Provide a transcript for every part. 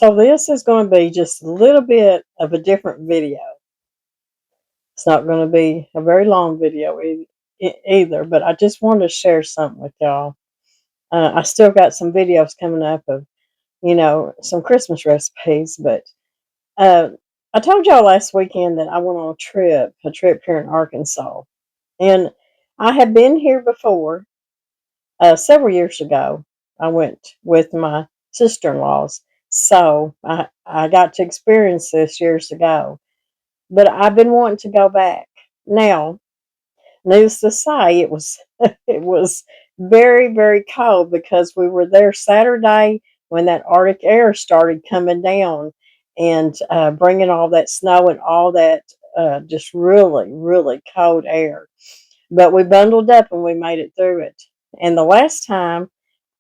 So this is going to be just a little bit of a different video. It's not going to be a very long video either, but I just wanted to share something with y'all. I still got some videos coming up of, some Christmas recipes, but uh, I told y'all last weekend that I went on a trip here in Arkansas. And I had been here before, several years ago. I went with my sister-in-laws. So I got to experience this years ago. But I've been wanting to go back. Now, needless to say, it was it was very, very cold because we were there Saturday when that Arctic air started coming down and bringing all that snow and all that just really, really cold air. But we bundled up and we made it through it. And the last time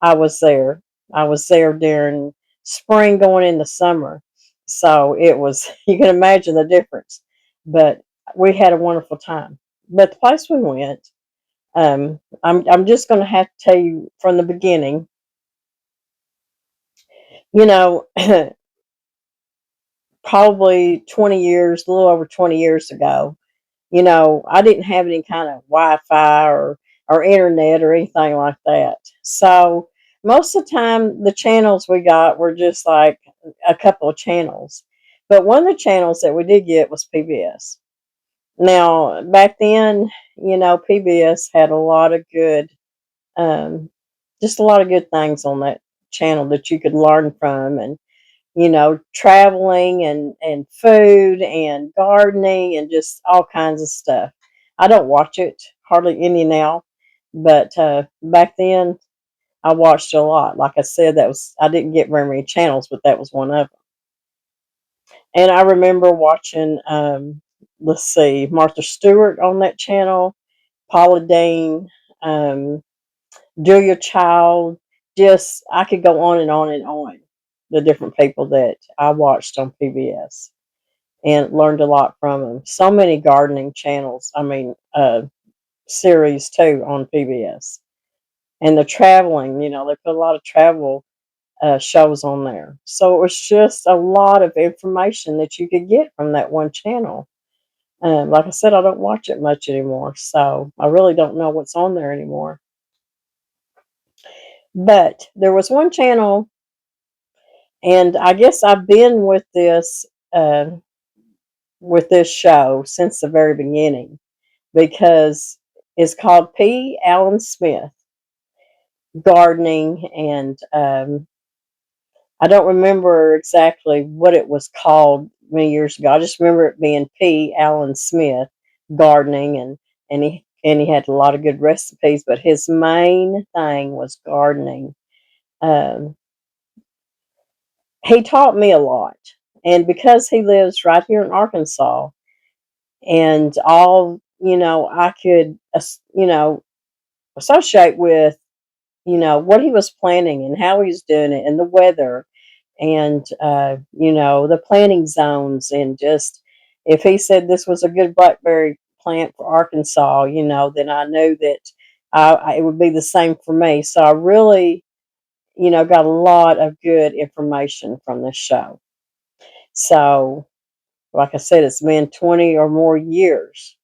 I was there, I was there during spring going into summer. So it was, you can imagine the difference. But we had a wonderful time. But the place we went, I'm just going to have to tell you from the beginning, you know, probably 20 years, a little over 20 years ago, I didn't have any kind of Wi-Fi or internet or anything like that. So most of the time, the channels we got were just like a couple of channels. But one of the channels that we did get was PBS. Now, back then, PBS had a lot of good, um, just a lot of good things on that channel that you could learn from, and traveling and food and gardening and just all kinds of stuff. I don't watch it hardly any now, but back then I watched a lot. Like I said, I didn't get very many channels, but that was one of them. And I remember watching, let's see, Martha Stewart on that channel, Paula Deen, um, Julia Child. Just I could go on and on and on. The different people that I watched on PBS and learned a lot from them. So many gardening channels. I mean, series too on PBS. And the traveling, they put a lot of travel shows on there. So it was just a lot of information that you could get from that one channel. Like I said, I don't watch it much anymore, so I really don't know what's on there anymore. But there was one channel, and I guess I've been uh, with this show since the very beginning because it's called P. Allen Smith Gardening, and I don't remember exactly what it was called many years ago. I just remember it being P. Allen Smith Gardening, and he had a lot of good recipes, but his main thing was gardening. Um, he taught me a lot, and because he lives right here in Arkansas, and all I could associate with what he was planning and how he was doing it and the weather and the planting zones, and just if he said this was a good blackberry plant for Arkansas, then I knew that it would be the same for me. So I really got a lot of good information from this show. So like I said, it's been 20 or more years,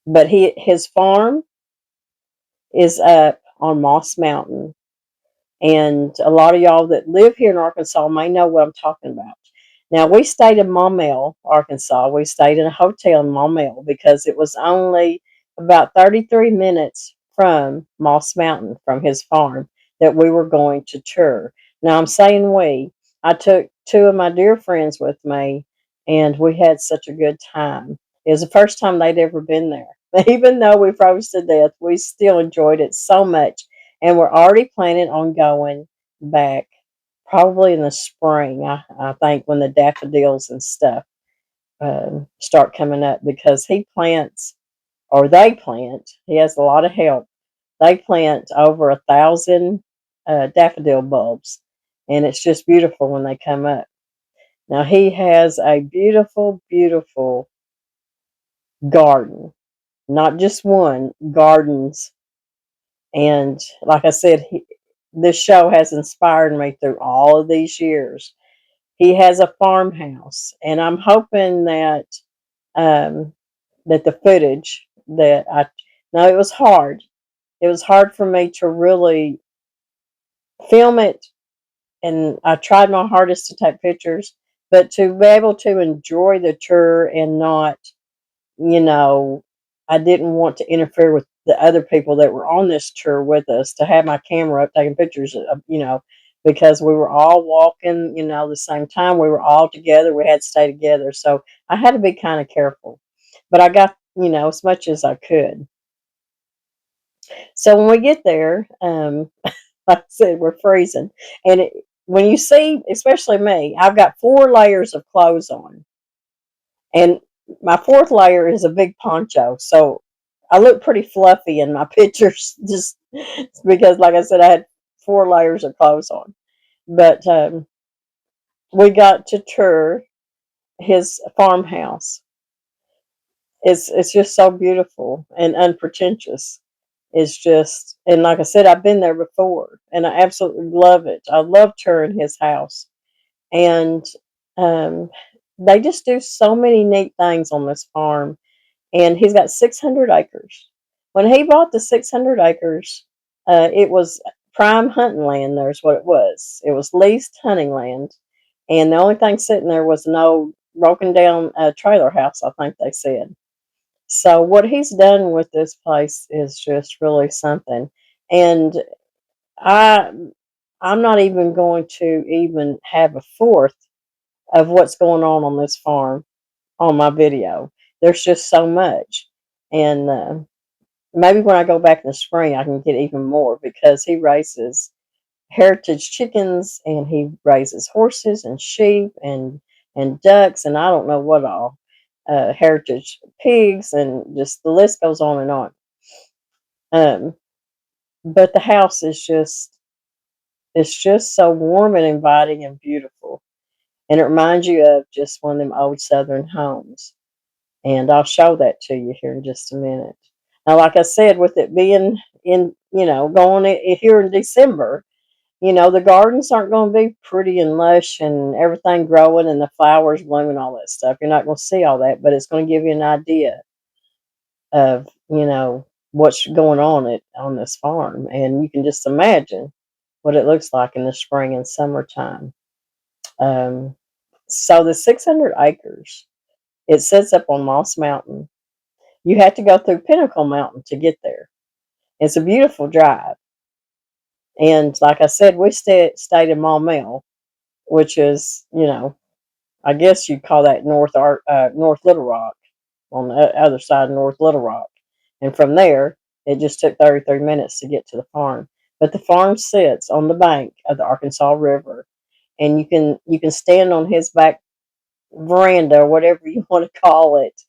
but his farm is up on Moss Mountain. And a lot of y'all that live here in Arkansas may know what I'm talking about. Now, we stayed in Maumelle, Arkansas. We stayed in a hotel in Maumelle because it was only about 33 minutes from Moss Mountain, from his farm, that we were going to tour. Now, I'm saying we. I took two of my dear friends with me, and we had such a good time. It was the first time they'd ever been there. Even though we froze to death, we still enjoyed it so much, and we're already planning on going back probably in the spring. I think when the daffodils and stuff start coming up, because he plants, or they plant. He has a lot of help. They plant over 1,000 daffodil bulbs, and it's just beautiful when they come up. Now he has a beautiful, beautiful garden, not just one, gardens. And like I said, this show has inspired me through all of these years. He has a farmhouse, and I'm hoping that um, that the footage that I now it was hard. It was hard for me to really film it, and I tried my hardest to take pictures, but to be able to enjoy the tour and not, you know, I didn't want to interfere with the other people that were on this tour with us to have my camera up taking pictures of, because we were all walking, the same time. We were all together. We had to stay together. So I had to be kind of careful. But I got, as much as I could. So when we get there, like I said, we're freezing. And when you see, especially me, I've got 4 layers of clothes on. And my fourth layer is a big poncho. So I look pretty fluffy in my pictures just because, like I said, I had 4 layers of clothes on. But we got to tour his farmhouse. It's just so beautiful and unpretentious. It's just, and like I said, I've been there before, and I absolutely love it. I love touring his house, and um, they just do so many neat things on this farm. And he's got 600 acres. When he bought the 600 acres, it was prime hunting land. There's what it was. It was leased hunting land, and the only thing sitting there was an old broken down trailer house, I think they said. So what he's done with this place is just really something. And I I'm not even going to even have a fourth of what's going on this farm on my video. There's just so much. And maybe when I go back in the spring, I can get even more because he raises heritage chickens and he raises horses and sheep and ducks and I don't know what all. Heritage pigs and just the list goes on and on. Um, but the house is just it's just so warm and inviting and beautiful. And it reminds you of just one of them old southern homes. And I'll show that to you here in just a minute. Now, like I said, with it being in, going here in December, the gardens aren't going to be pretty and lush and everything growing and the flowers blooming, all that stuff. You're not going to see all that, but it's going to give you an idea of, what's going on this farm. And you can just imagine what it looks like in the spring and summertime. Um, so the 600 acres, it sits up on Moss Mountain. You have to go through Pinnacle Mountain to get there. It's a beautiful drive. And like I said, we stayed in Maumelle, which is, I guess you'd call that North Little Rock, on the other side of North Little Rock. And from there, it just took 33 minutes to get to the farm. But the farm sits on the bank of the Arkansas River, and you can stand on his back veranda or whatever you want to call it,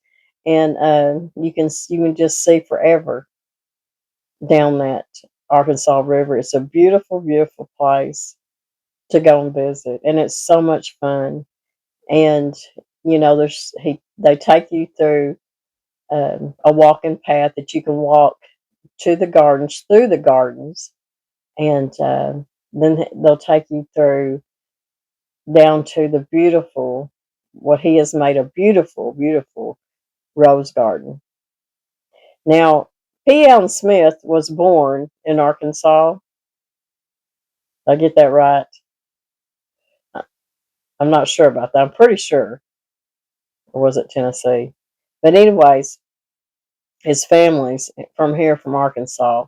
and you can just see forever down that Arkansas River. It's a beautiful, beautiful place to go and visit, and it's so much fun. And they take you through a walking path that you can walk to the gardens, through the gardens, and then they'll take you through down to the beautiful, what he has made a beautiful, beautiful rose garden. Now, P. Allen Smith was born in Arkansas. Did I get that right? I'm not sure about that. I'm pretty sure. Or was it Tennessee? But anyways, his family's from here, from Arkansas.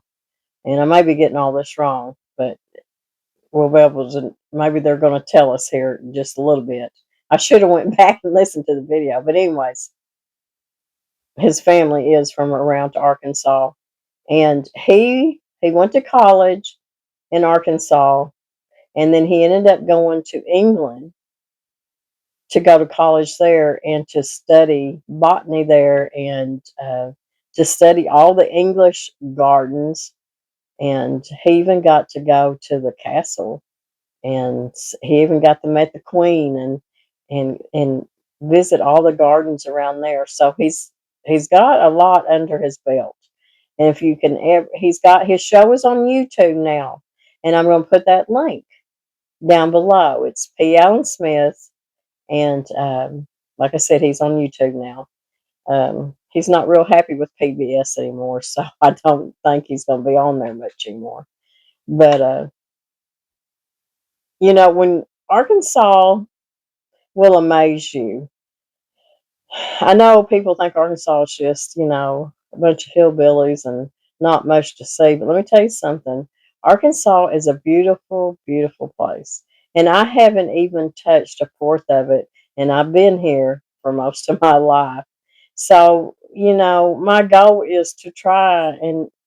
And I may be getting all this wrong, but we'll be able to, maybe they're going to tell us here in just a little bit. I should have went back and listened to the video. But anyways, his family is from around Arkansas. And he went to college in Arkansas, and then he ended up going to England to go to college there and to study botany there, and to study all the English gardens. And he even got to go to the castle, and he even got to meet the queen and visit all the gardens around there. So he's got a lot under his belt. And if you can ever, he's got his show is on YouTube now, And I'm going to put that link down below. It's P. Allen Smith, and like I said, he's on YouTube now. He's not real happy with PBS anymore, so I don't think he's going to be on there much anymore. But when Arkansas will amaze you. I know people think Arkansas is just, a bunch of hillbillies and not much to see, but let me tell you something. Arkansas is a beautiful, beautiful place. And I haven't even touched a fourth of it, and I've been here for most of my life. So, my goal is to try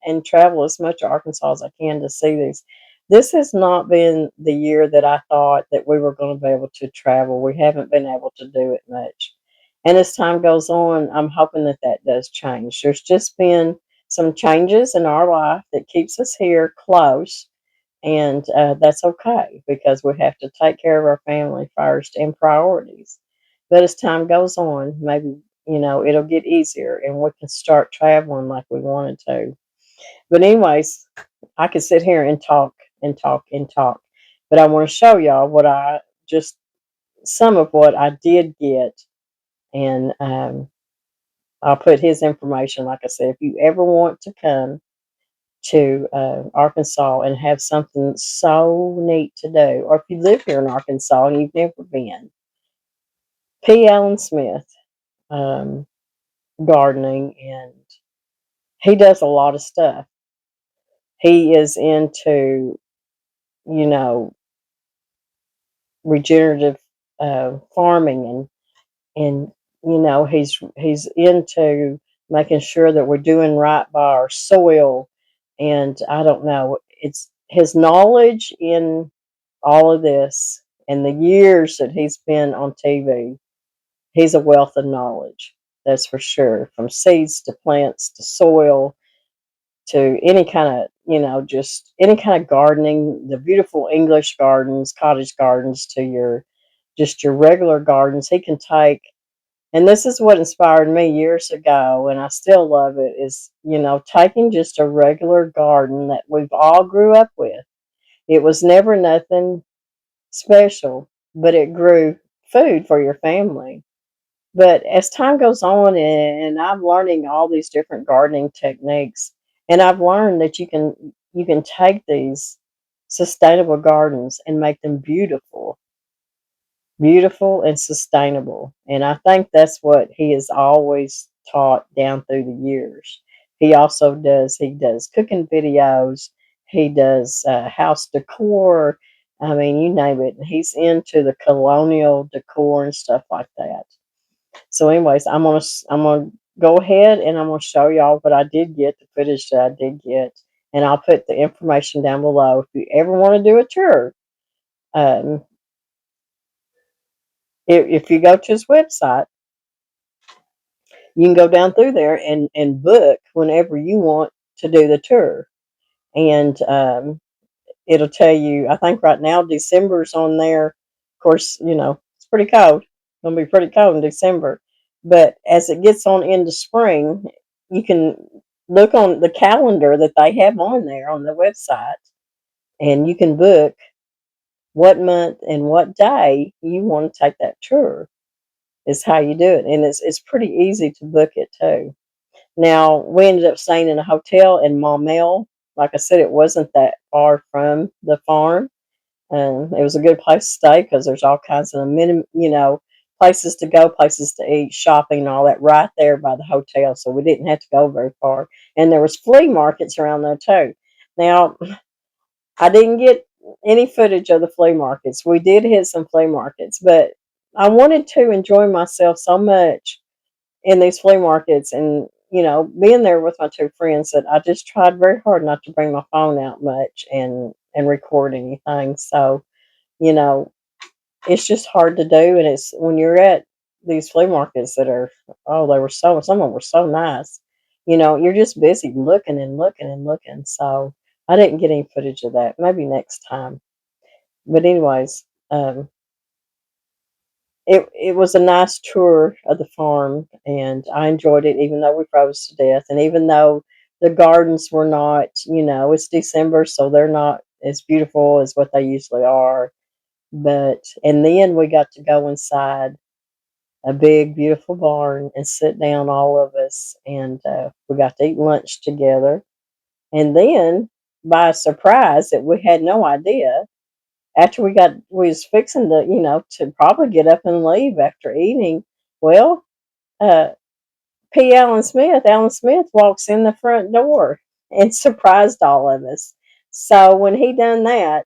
and travel as much of Arkansas as I can to see these. This has not been the year that I thought that we were going to be able to travel. We haven't been able to do it much. And as time goes on, I'm hoping that that does change. There's just been some changes in our life that keeps us here close, and that's okay because we have to take care of our family first and priorities. But as time goes on, maybe it'll get easier and we can start traveling like we wanted to. But anyways, I could sit here and talk and talk and talk, but I want to show y'all just some of what I did get, and I'll put his information. Like I said, if you ever want to come to Arkansas and have something so neat to do, or if you live here in Arkansas and you've never been, P. Allen Smith, um, gardening, and he does a lot of stuff. He is into, you know, regenerative farming, and he's into making sure that we're doing right by our soil. And I don't know, it's his knowledge in all of this and the years that he's been on TV. He's a wealth of knowledge, that's for sure, from seeds to plants to soil to any kind of, just any kind of gardening, the beautiful English gardens, cottage gardens, to your regular gardens. He can take, and this is what inspired me years ago, and I still love it, is, taking just a regular garden that we've all grew up with. It was never nothing special, but it grew food for your family. But as time goes on, and I'm learning all these different gardening techniques, and I've learned that you can take these sustainable gardens and make them beautiful, beautiful and sustainable. And I think that's what he has always taught down through the years. He does cooking videos, he does house decor. I mean, you name it. He's into the colonial decor and stuff like that. So, anyways, I'm gonna go ahead and I'm gonna show y'all what I did get, the footage that I did get, and I'll put the information down below if you ever want to do a tour. Um, if you go to his website, you can go down through there and book whenever you want to do the tour. And it'll tell you, I think right now December's on there. Of course, it's pretty cold. It's going to be pretty cold in December. But as it gets on into spring, you can look on the calendar that they have on there on the website, and you can book what month and what day you want to take that tour, is how you do it. And it's pretty easy to book it too. Now, we ended up staying in a hotel in Maumelle. Like I said, it wasn't that far from the farm. It was a good place to stay because there's all kinds of places to go, places to eat, shopping, and all that right there by the hotel. So we didn't have to go very far. And there was flea markets around there too. Now, I didn't get any footage of the flea markets. We did hit some flea markets, but I wanted to enjoy myself so much in these flea markets, and being there with my two friends, that I just tried very hard not to bring my phone out much and record anything. So you know it's just hard to do, and it's when you're at these flea markets that are, oh, they were so, some of them were so nice. You're just busy looking and looking and looking. So I didn't get any footage of that. Maybe next time. But anyways, it was a nice tour of the farm, and I enjoyed it, even though we froze to death, and even though the gardens were not, it's December, so they're not as beautiful as what they usually are. But and then we got to go inside a big, beautiful barn and sit down, all of us, and we got to eat lunch together. And then, by surprise, that we had no idea, after we was fixing to, to probably get up and leave after eating. Well, uh, Alan Smith walks in the front door and surprised all of us. So when he done that,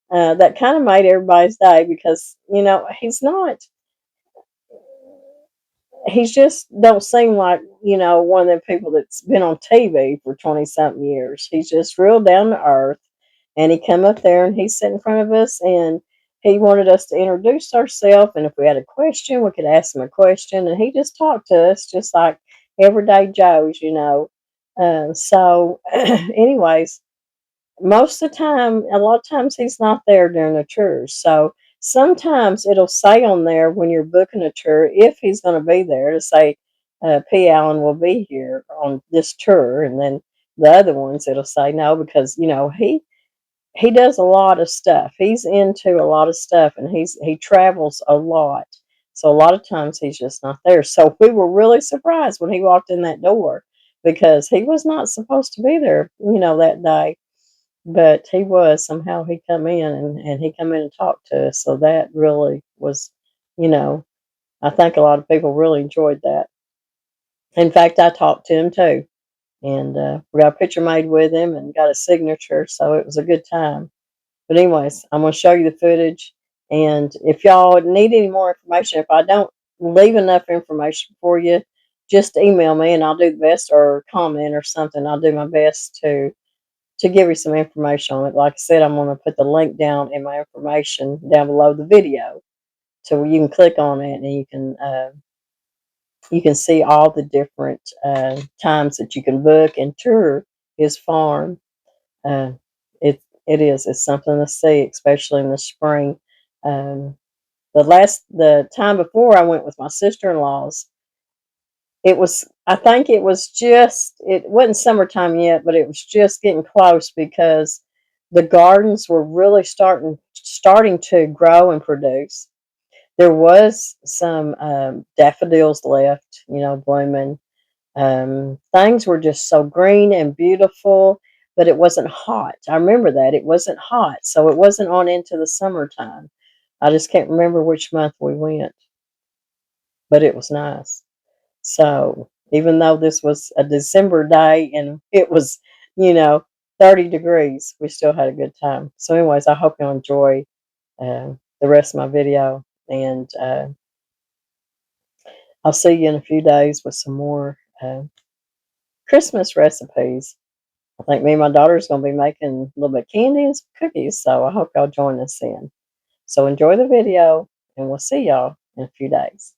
that kind of made everybody's day because he's just don't seem like one of the people that's been on TV for 20 something years. He's just real down to earth, and he come up there and he sat in front of us and he wanted us to introduce ourselves, and if we had a question, we could ask him a question, and he just talked to us just like everyday Joes. So, anyways, most of the time, a lot of times he's not there during the tours. So sometimes it'll say on there when you're booking a tour, if he's going to be there, to say, P. Allen will be here on this tour. And then the other ones, it'll say no, because, he does a lot of stuff. He's into a lot of stuff, and he travels a lot. So a lot of times he's just not there. So we were really surprised when he walked in that door because he was not supposed to be there, that day, but he was. Somehow he come in, and he come in and talked to us. So that really was, you know, I think a lot of people really enjoyed that. In fact, I talked to him too, and we got a picture made with him and got a signature. So it was a good time. But anyways, I'm going to show you the footage, and if y'all need any more information, if I don't leave enough information for you, just email me and I'll do the best, or comment or something. I'll do my best to give you some information on it. Like I said, I'm going to put the link down in my information down below the video, so you can click on it and you can see all the different times that you can book and tour his farm. Uh, it's something to see, especially in the spring. Um, the time before I went with my sister-in-laws, I think it wasn't summertime yet, but it was just getting close because the gardens were really starting to grow and produce. There was some daffodils left, blooming. Things were just so green and beautiful, but it wasn't hot. I remember that it wasn't hot, so it wasn't on into the summertime. I just can't remember which month we went, but it was nice. So even though this was a December day and it was, you know, 30 degrees, we still had a good time. So, anyways, I hope you enjoy the rest of my video, and I'll see you in a few days with some more Christmas recipes. I think me and my daughter's going to be making a little bit of candy and some cookies, so I hope y'all join us in. So enjoy the video, and we'll see y'all in a few days.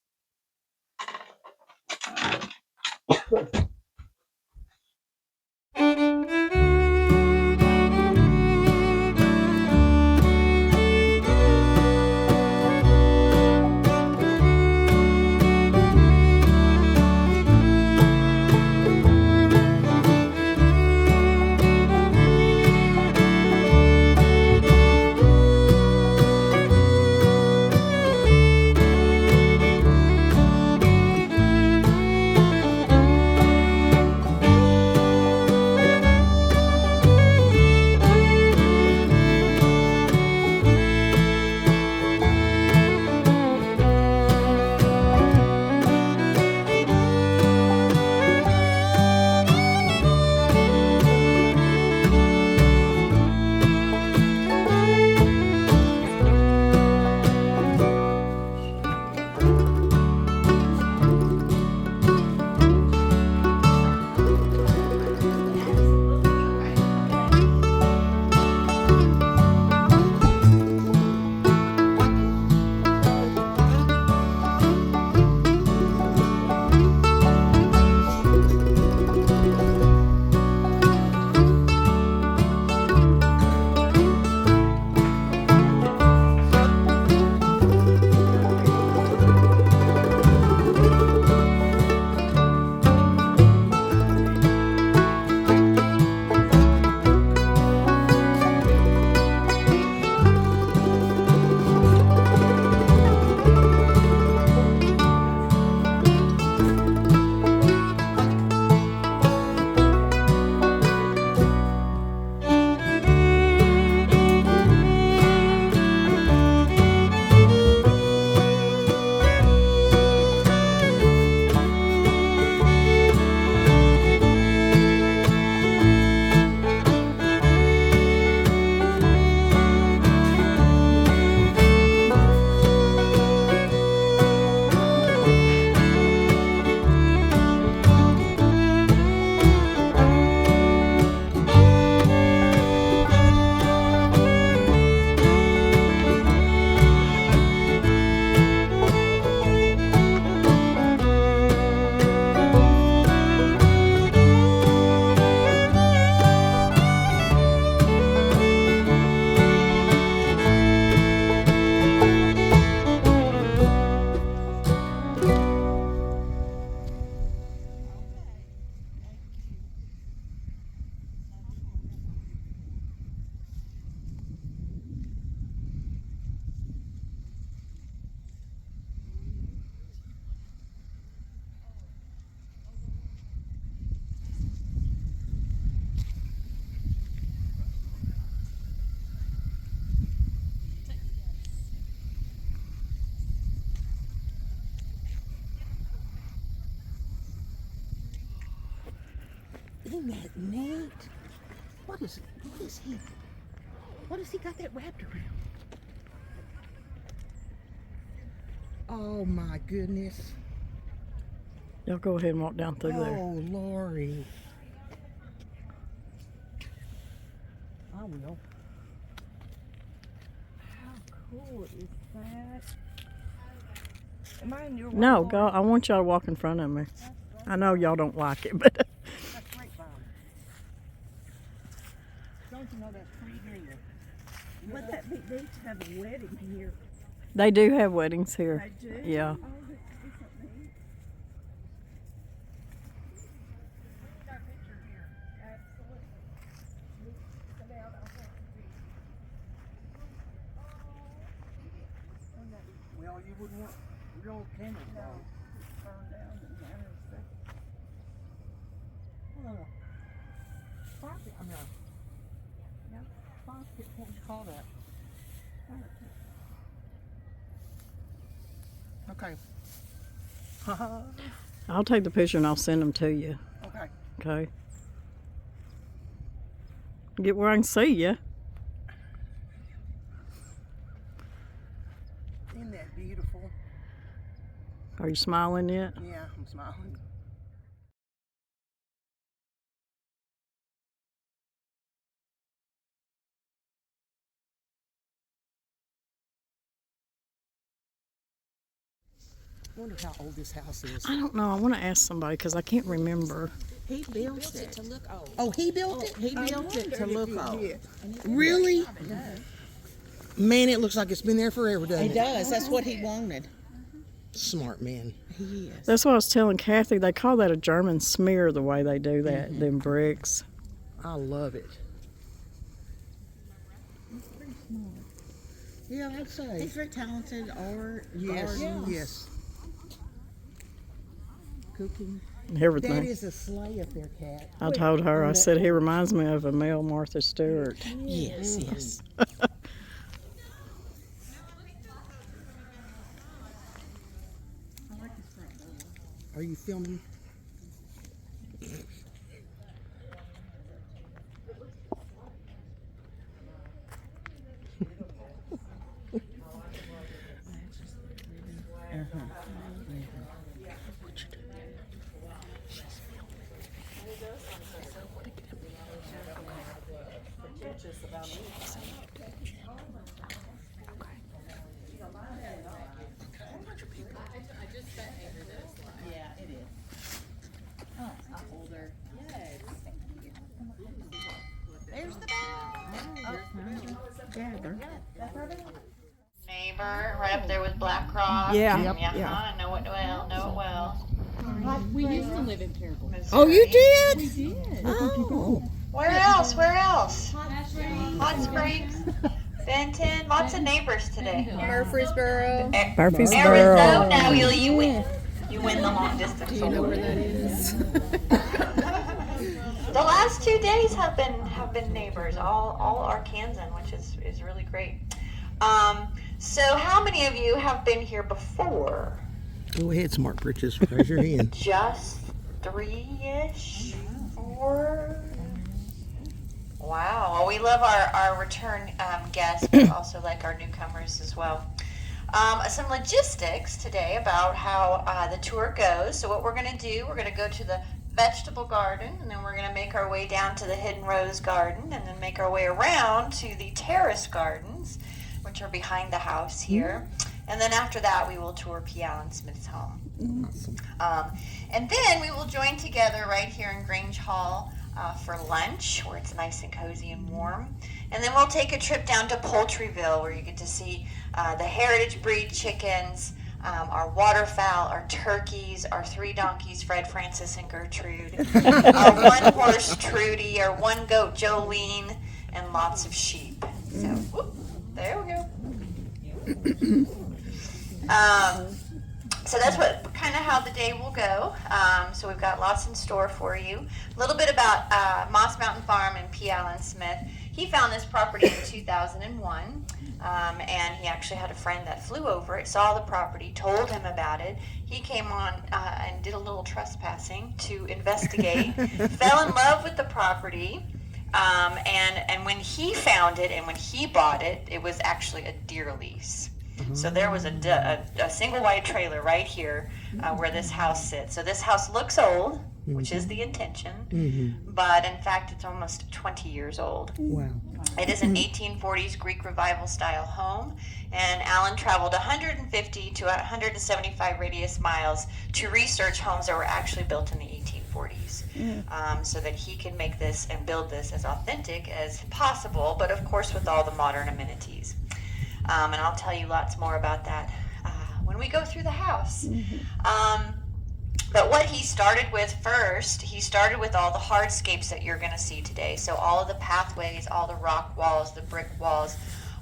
Ain't that neat? What is he? What has he got that wrapped around? Oh my goodness. Y'all go ahead and walk down through there. Oh, Lori. I will. How cool is that? Am I in your way, No, Lori? go. I want y'all to walk in front of me. I know y'all don't like it, but That's grapevine. Don't you know that's pretty green? But that they used to have a wedding here. they do have weddings here. They do? Yeah. Oh, isn't neat? We got a picture here. Absolutely. Sit down, I'll talk to you. Well, you wouldn't want real cameras on. Turn down in a matter of seconds. Oh, pocket, I know. Yeah, pocket, what would you call that? Okay. I'll take the picture and I'll send them to you. Okay. Okay. Get where I can see you. Isn't that beautiful? Are you smiling yet? Yeah, I'm smiling. I wonder how old this house is. I don't know. I want to ask somebody because I can't remember. He built it to look old. Oh, he built it? He built it to look old. Really? Man, it looks like it's been there forever, doesn't He it? does. That's what he wanted. Smart man. He is. That's what I was telling Kathy. They call that a German smear, the way they do that, them bricks. I love it. Yeah, I'd say. He's very talented. Art, Yes, garden, yes. cooking. Everything. That is a sleigh up there, Kat. I told her, I said, he reminds me of a male Martha Stewart. Yes, yes. Are you filming? There's the bell. Neighbor, right up there with Black Rock. Yeah. Yep, yeah. yeah. I know it well. Know it well. We used to live in Terrible. Oh, you did? We did. Oh. Where else? Where else? Hot Springs. Hot Springs, Benton. Lots of neighbors today. Murfreesboro. Murfreesboro. Arizona. You win. You win the long distance. Do you know where that is? The last 2 days have been neighbors. All Arkansan, which is really great. So how many of you have been here before? Go ahead, smart britches. Raise your hand. Just 3-ish? 4? Wow. Well, we love our return guests, but also like our newcomers as well. Some logistics today about how the tour goes. So what we're going to do, we're going to go to the vegetable garden, and then we're going to make our way down to the Hidden Rose Garden, and then make our way around to the terrace gardens, which are behind the house here. And then after that, we will tour P. Allen Smith's home. And then we will join together right here in Grange Hall for lunch, where it's nice and cozy and warm. And then we'll take a trip down to Poultryville, where you get to see the heritage breed chickens, our waterfowl, our turkeys, our 3 donkeys, Fred, Francis, and Gertrude, our 1 horse, Trudy, our 1 goat, Jolene, and lots of sheep. So, whoop, there we go. So that's what kind of how the day will go. So we've got lots in store for you. A little bit about Moss Mountain Farm and P. Allen Smith. He found this property in 2001. And he actually had a friend that flew over it, saw the property, told him about it. He came on and did a little trespassing to investigate, fell in love with the property. And when he found it and when he bought it, it was actually a deer lease. So there was a single wide trailer right here where this house sits. So this house looks old, which is the intention, but in fact it's almost 20 years old. Wow. It is an 1840s Greek Revival style home, and Alan traveled 150 to 175 radius miles to research homes that were actually built in the 1840s, so that he can make this and build this as authentic as possible, but of course with all the modern amenities. And I'll tell you lots more about that when we go through the house. But what he started with first, he started with all the hardscapes that you're going to see today. So all of the pathways, all the rock walls, the brick walls,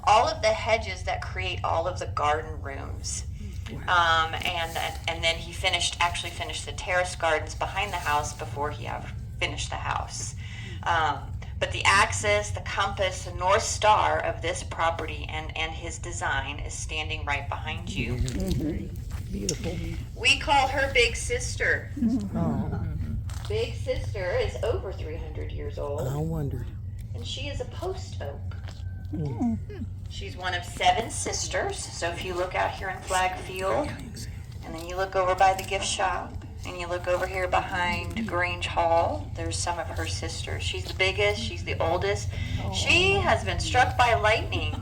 all of the hedges that create all of the garden rooms. And then he actually finished the terrace gardens behind the house before he finished the house. But the axis, the compass, the North Star of this property and his design is standing right behind you. Beautiful. We call her Big Sister. Oh, Big Sister is over 300 years I old, wondered. and she is a post oak. She's one of 7 sisters. So if you look out here in Flag Field, and then you look over by the gift shop, and you look over here behind Grange Hall, there's some of her sisters. She's the biggest, she's the oldest. She has been struck by lightning,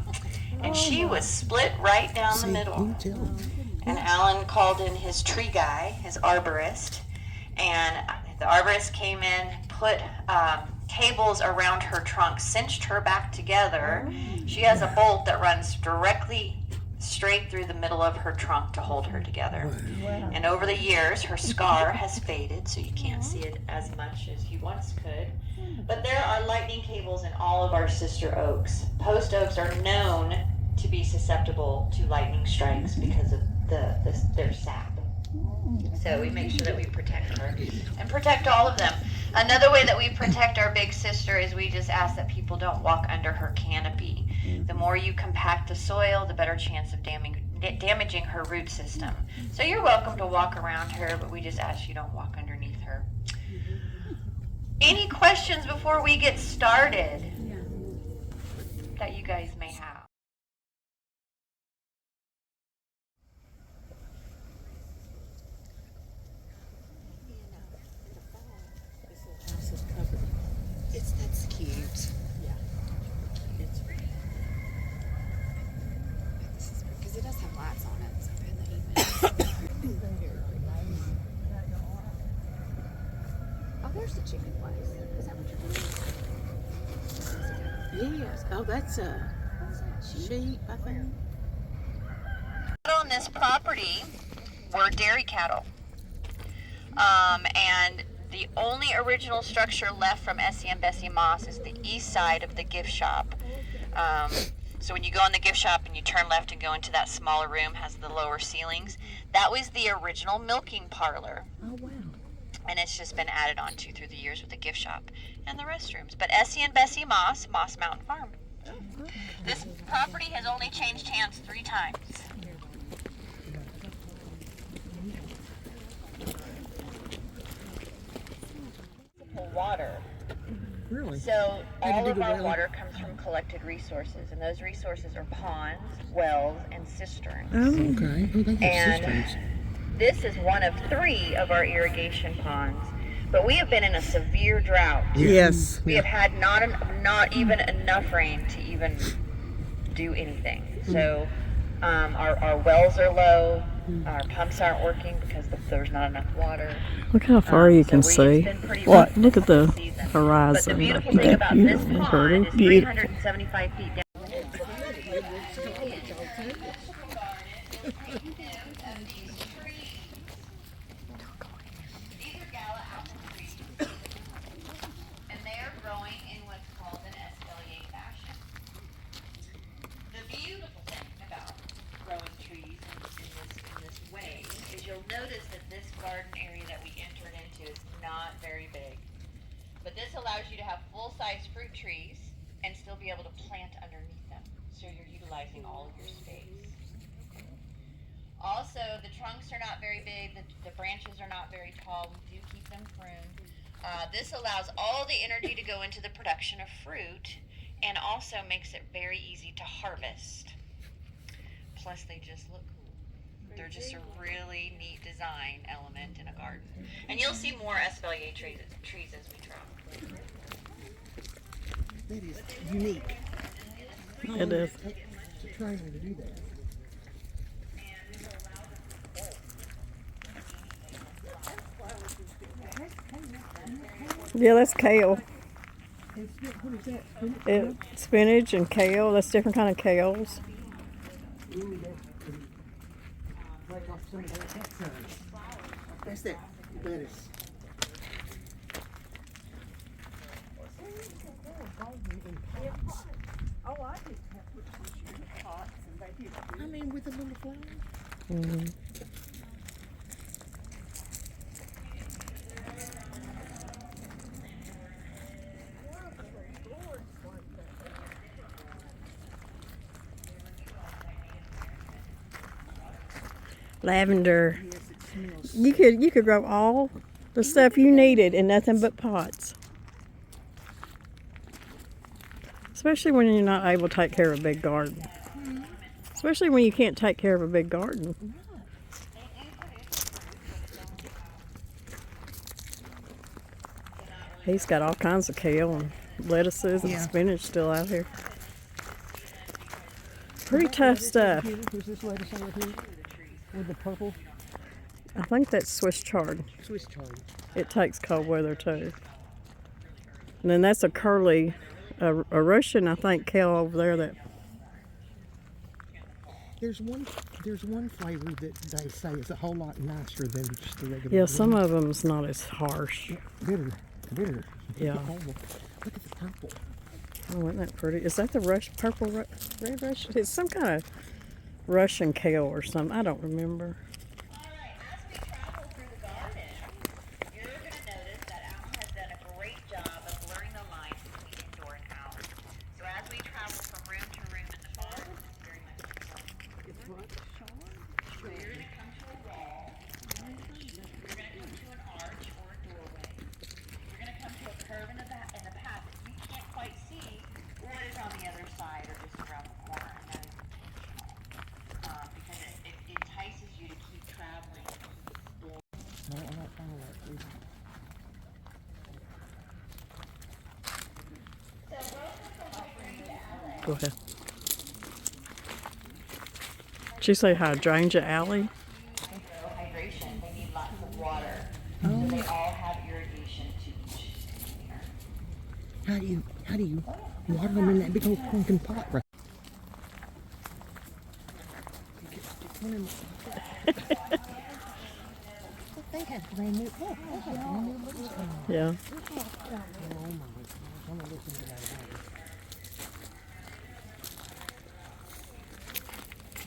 and she was split right down the middle. And Alan called in his tree guy, his arborist, and the arborist came in, put cables around her trunk, cinched her back together. She has a bolt that runs directly straight through the middle of her trunk to hold her together. And over the years, her scar has faded, so you can't see it as much as you once could. But there are lightning cables in all of our sister oaks. Post oaks are known to be susceptible to lightning strikes because of their sap. So we make sure that we protect her and protect all of them. Another way that we protect our big sister is we just ask that people don't walk under her canopy. The more you compact the soil, the better chance of damaging her root system. So you're welcome to walk around her, but we just ask you don't walk underneath her. Any questions before we get started that you guys may have? That's cute. It's Because it does have lights on it, so in the evening. Oh, there's the chicken place. Is that what you're doing? Yes. Oh, that's a sheep, I think. On this property were dairy cattle. And the only original structure left from Essie and Bessie Moss is the east side of the gift shop. So when you go in the gift shop and you turn left and go into that smaller room, has the lower ceilings, that was the original milking parlor. Oh, wow. And it's just been added on to through the years with the gift shop and the restrooms. But Essie and Bessie Moss, Moss Mountain Farm. This property has only changed hands 3 times. Water. Really? So Maybe all do of the our well. water comes from collected resources, and those resources are ponds, wells, and cisterns. Oh, okay. Oh, they have And systems. this is one of 3 of our irrigation ponds, but we have been in a severe drought. Yes. We have had not even enough rain to even do anything. So our wells are low, our pumps aren't working because there's not enough water. Look how far you can So see. it's been pretty What? rough Look at the this season. But the horizon. beautiful Look thing at about that this beautiful pond bird. is Beautiful. 375 feet down. These are gala apple trees, and they are growing in what's called an espalier fashion. The beautiful thing about growing trees in this way is you'll notice that this garden area that we entered into is not very big. But this allows you to have full-size fruit trees and still be able to plant underneath them. so you're utilizing all of your space. Also, the trunks are not very big, the branches are not very tall. We do keep them pruned. This allows all the energy to go into the production of fruit and also makes it very easy to harvest. Plus, they just look cool. They're just a really neat design element in a garden. And you'll see more espalier trees as we travel. That is unique. It is. To train them to do that. Yeah, that's kale. What is that? Spinach and kale. That's different kind of kales. Ooh, break off some of that. That's that lettuce. Oh, I did have put this in pots and they did. I mean, with a little flower. Mm-hmm. Lavender. Yes, it smells. You could grow all the stuff you needed in nothing but pots. Especially when you're not able to take care of a big garden. Especially when you can't take care of a big garden. He's got all kinds of kale and lettuces and spinach still out here. Pretty tough stuff. Is this lettuce over here with the purple? I think that's Swiss chard. Swiss chard. It takes cold weather too. And then that's a curly, a Russian, I think, kale over there that. There's one flavor that they say is a whole lot nicer than just the regular. Yeah, some of them's not as harsh. Bitter. Yeah. Oh, look at the purple. Oh, isn't that pretty? Is that the purple red Russian? It's some kind of Russian kale or something. I don't remember. Alright, as we travel through the garden, you're going to notice that Alan has done a great job of blurring the lines between indoor and out. So as we travel from room to room in the barn, it's very much the same. So you're going to come to a wall, you're going to come to an arch or a doorway, you're going to come to a curve in the path that you can't quite see what is on the other side or just around the corner, and that is intentional. Because it entices you to keep traveling. No, I don't follow that, please. Go ahead. Did you say hydrangea alley? Hydration, they need lots of water. So they all have irrigation to each container. How do you water them in that big old pumpkin pot, right? They have brand new. Look, they have brand new leaves coming on. Yeah. Oh my gosh! I'm gonna listen to that again.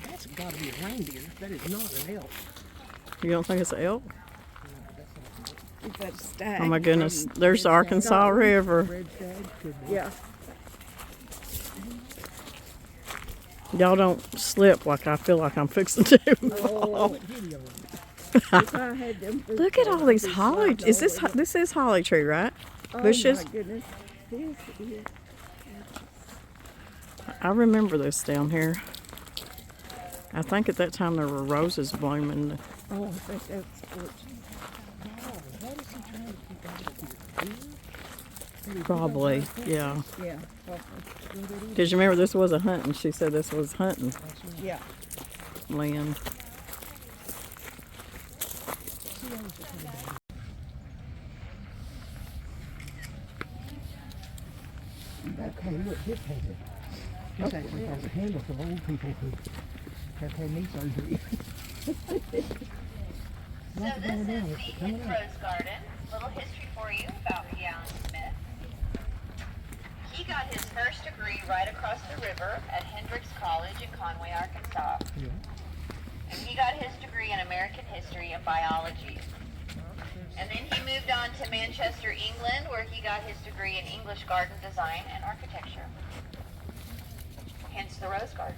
That's got to be a reindeer. That is not an elk. You don't think it's an elk? Is that a stag? Oh my goodness. There's the Arkansas River. Red stag could be. Yeah. Y'all don't slip like I feel like I'm fixing to. Oh, Video. if I had them. Look at all these holly. This is holly tree, right? Bushes. Oh my goodness. This is. I remember this down here. I think at that time there were roses blooming. Oh, I think that's fortunate. What is he trying to keep out of here? Deer? Probably, yeah. Yeah. Because you remember this was a hunting. She said this was hunting Yeah. land. Okay, look, this handle. This actually has a handle for old people who have had knee surgery. So this is the Hidden Rose Garden. Little history for you about P. Allen Smith. He got his first degree right across the river at Hendrix College in Conway, Arkansas. Yeah. And he got his degree in American history and biology. And then he moved on to Manchester, England, where he got his degree in English garden design and architecture. hence the rose garden.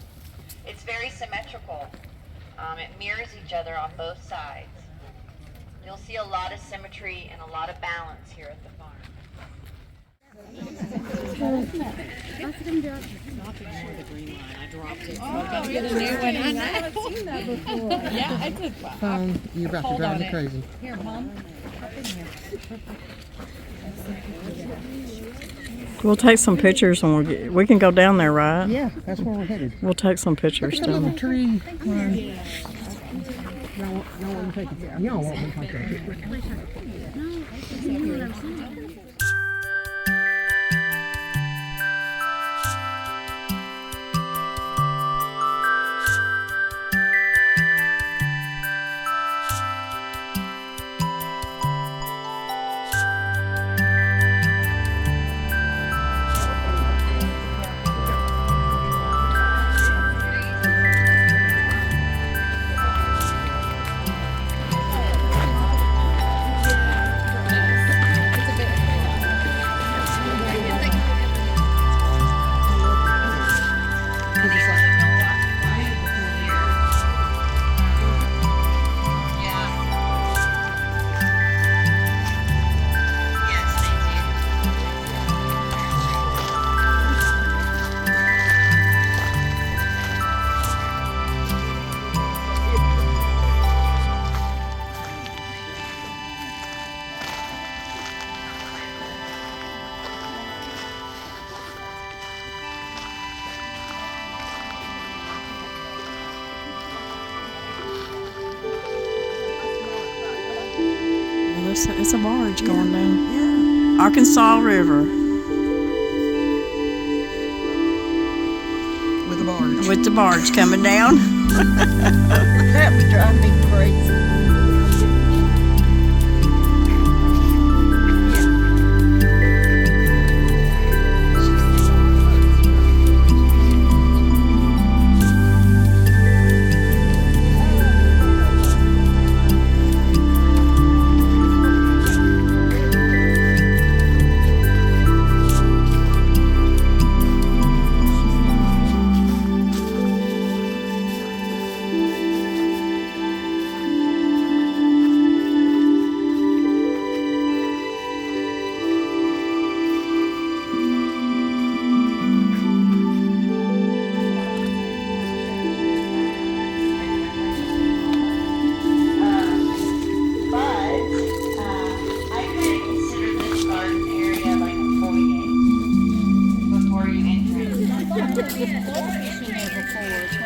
It's very symmetrical. It mirrors each other on both sides. You'll see a lot of symmetry and a lot of balance here at the farm. You're about to drive me crazy. We'll take some pictures and we can go down there, right? Yeah, that's where we're headed. We'll take some pictures Look at that down little there. tree. Y'all want me to take it? Y'all want me to take it? It's a barge going down. Arkansas River. With a barge. With the barge coming down. That would drive me crazy.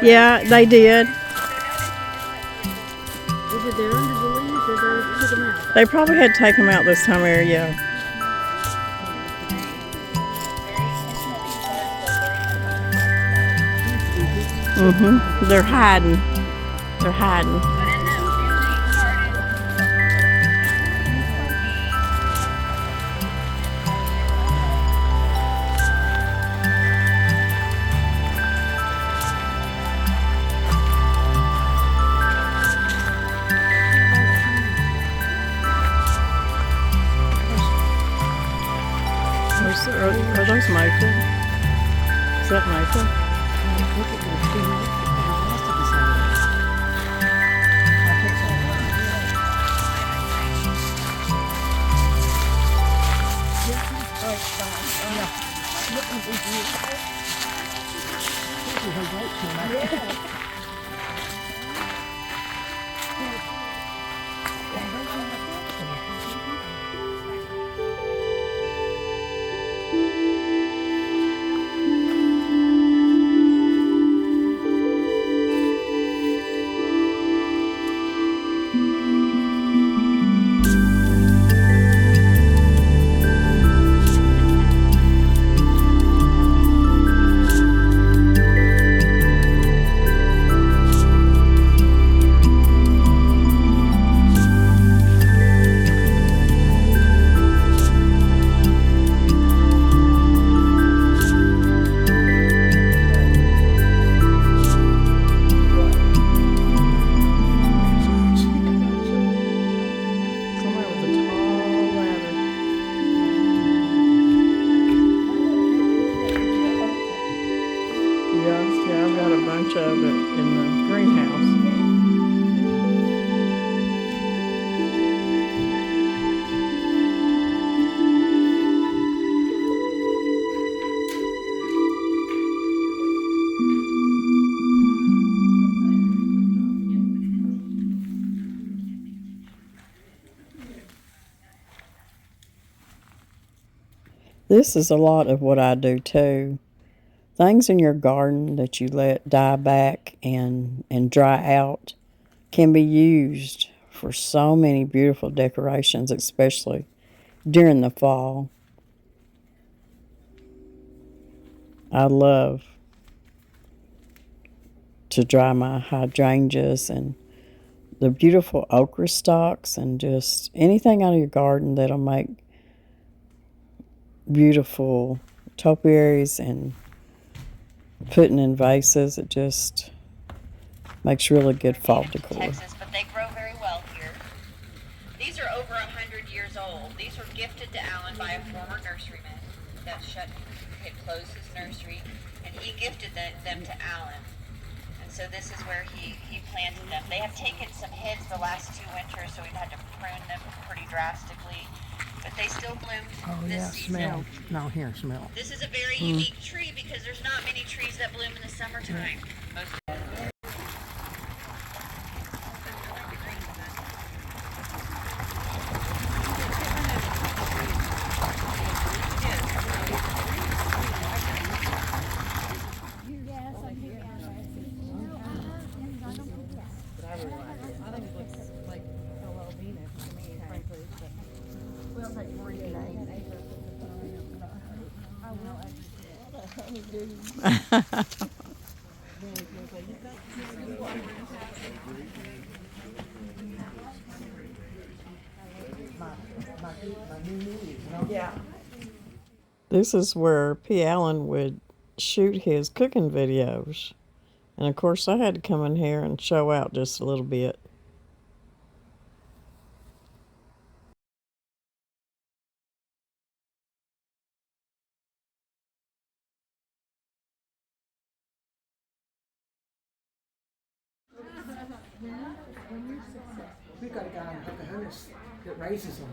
Yeah, they did. Is it there under the leaves or they took them out? They probably had to take them out this time of year, yeah. They're hiding. They're hiding. Are those maple? Is that maple? This is a lot of what I do too. Things in your garden that you let die back and dry out can be used for so many beautiful decorations, especially during the fall. I love to dry my hydrangeas and the beautiful okra stalks and just anything out of your garden that'll make beautiful topiaries and putting in vases. It just makes really good fall decor. Texas, but they grow very well here. These are over 100 years old. These were gifted to Alan by a former nurseryman that had closed his nursery, and he gifted them to Alan. And so this is where he planted them. They have taken some hits the last 2 winters, so we've had to prune them pretty drastically. But they still bloomed this season. Smell. No, here, smell. This is a very unique tree because there's not many trees that bloom in the summertime. This is where P. Allen would shoot his cooking videos. And of course, I had to come in here and show out just a little bit. We got a guy in Pocahontas that raises them.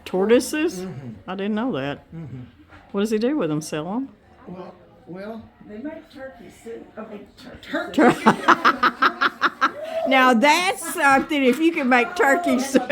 Tortoises? I didn't know that. What does he do with them? Sell them? Well, They make turkey soup. I mean, turkey. now that's something. If you can make turkey soup.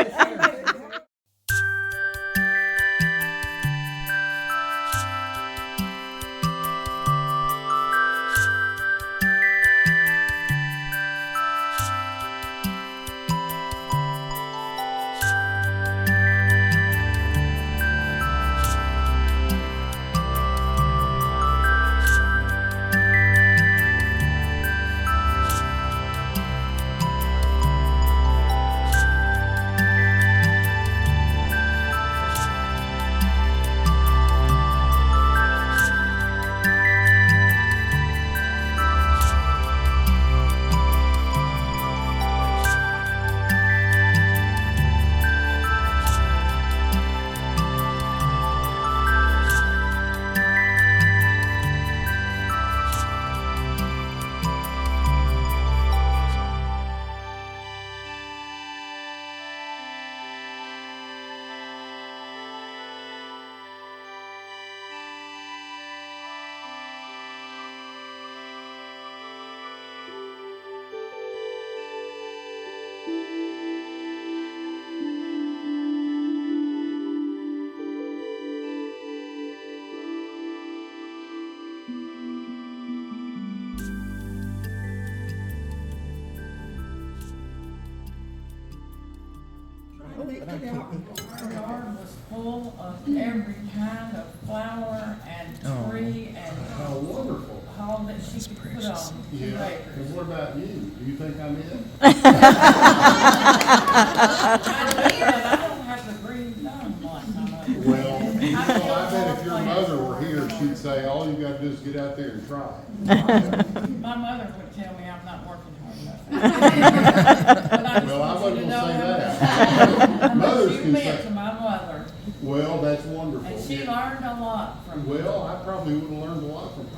Our yard was full of every kind of flower and tree and How wonderful. all that she could put on 2 Yeah. acres. And what about you? Do you think I'm in? I don't have the green thumb like my mother. Well, I bet if your mother were here, she'd say, all you gotta do is get out there and try. My mother would tell me I'm not working hard enough. But I just Well, I want you wasn't to gonna know say how that. much Mothers you can meant say, to my mother. well, that's wonderful. And she learned a lot from me. Well, I probably would have learned a lot from her.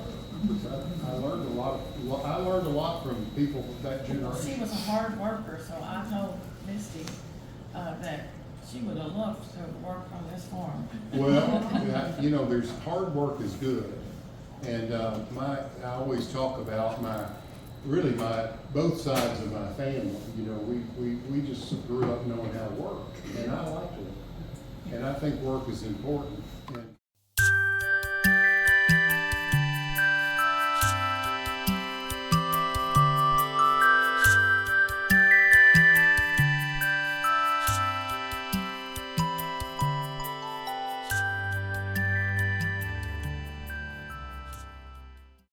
I learned a lot from people of that She generation. was a hard worker, so I told Misty that she would have loved to have worked on this farm. Well, you know, there's hard work is good. And I always talk about both sides of my family. You know, we just grew up knowing how to work, and I like to work. And I think work is important.